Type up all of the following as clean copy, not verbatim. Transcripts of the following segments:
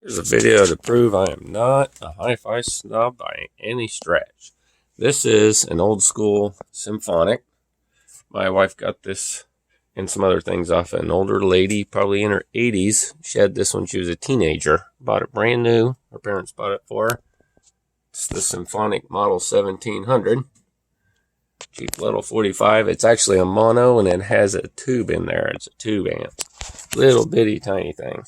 Here's a video to prove I am not a hi-fi snob by any stretch. This is an old school symphonic. My wife got this and some other things off an older lady, probably in her 80s. She had this when she was a teenager. Bought it brand new. Her parents bought it for her. It's the Symphonic Model 1700. Cheap little 45. It's actually a mono and it has a tube in there. It's a tube amp. Little bitty tiny thing.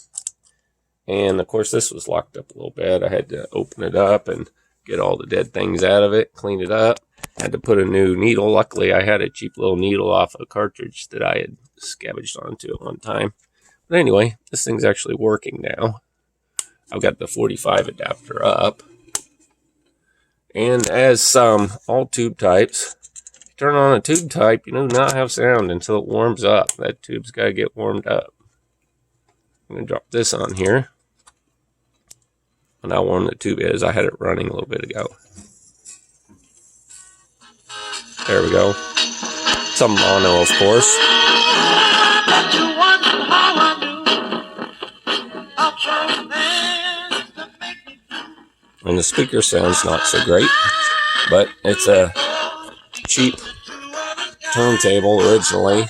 And of course this was locked up a little bit. I had to open it up and get all the dead things out of it, clean it up. Had to put a new needle. Luckily I had a cheap little needle off a cartridge that I had scavenged onto at one time. But anyway, this thing's actually working now. I've got the 45 adapter up. And as all tube types, turn on a tube type, you do not have sound until it warms up. That tube's got to get warmed up. I'm going to drop this on here. And how warm the tube is. I had it running a little bit ago. There we go. It's a mono, of course. And the speaker sounds not so great, but it's a cheap turntable originally.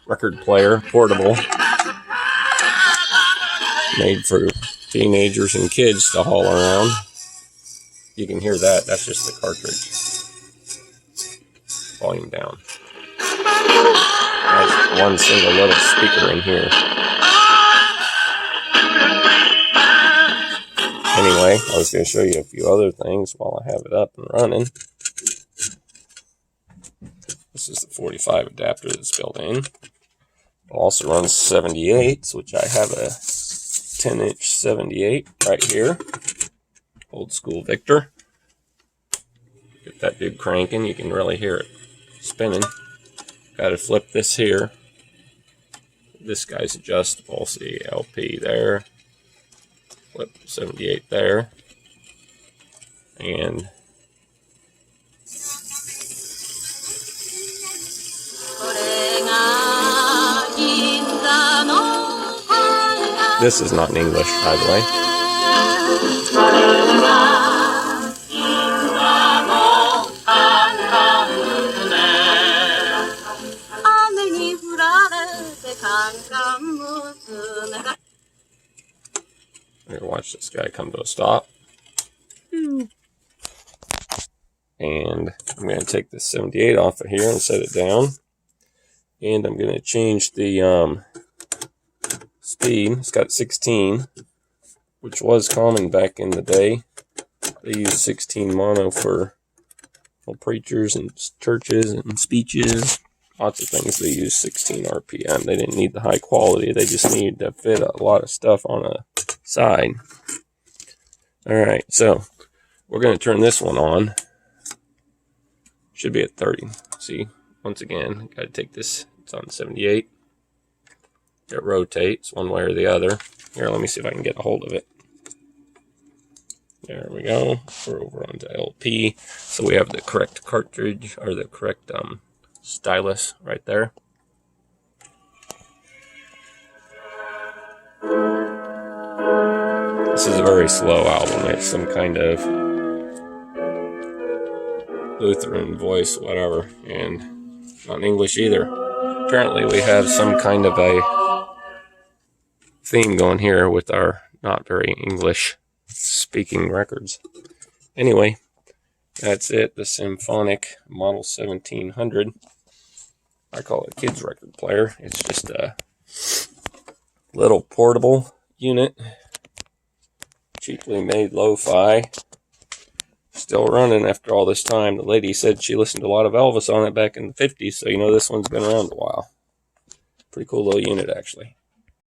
Record player, portable. Made for teenagers and kids to haul around. You can hear that. That's just the cartridge. Volume down. There's one single little speaker in here. Anyway, I was going to show you a few other things while I have it up and running. This is the 45 adapter that's built in. It also runs 78s, which I have a 10-inch 78 right here. Old school Victor. Get that dude cranking, you can really hear it spinning. Got to flip this here. This guy's adjustable. See LP there. Flip 78 there. And this is not in English, by the way. Here, watch this guy come to a stop. And I'm going to take this 78 off of here and set it down. And I'm going to change the speed. It's got 16, which was common back in the day. They used 16 mono for preachers and churches and speeches. Lots of things they use 16 RPM. They didn't need the high quality. They just needed to fit a lot of stuff on a side. Alright, so we're going to turn this one on. Should be at 30. See, once again, got to take this. It's on 78. It rotates one way or the other. Here, let me see if I can get a hold of it. There we go. We're over onto LP. So we have the correct cartridge, or the correct stylus right there. This is a very slow album. It's some kind of Lutheran voice, whatever, and not in English either. Apparently we have some kind of a theme going here with our not very English speaking records. Anyway, that's it. The Symphonic Model 1700. I call it a kid's record player. It's just a little portable unit. Cheaply made lo-fi. Still running after all this time. The lady said she listened to a lot of Elvis on it back in the 50s, so you know this one's been around a while. Pretty cool little unit, actually.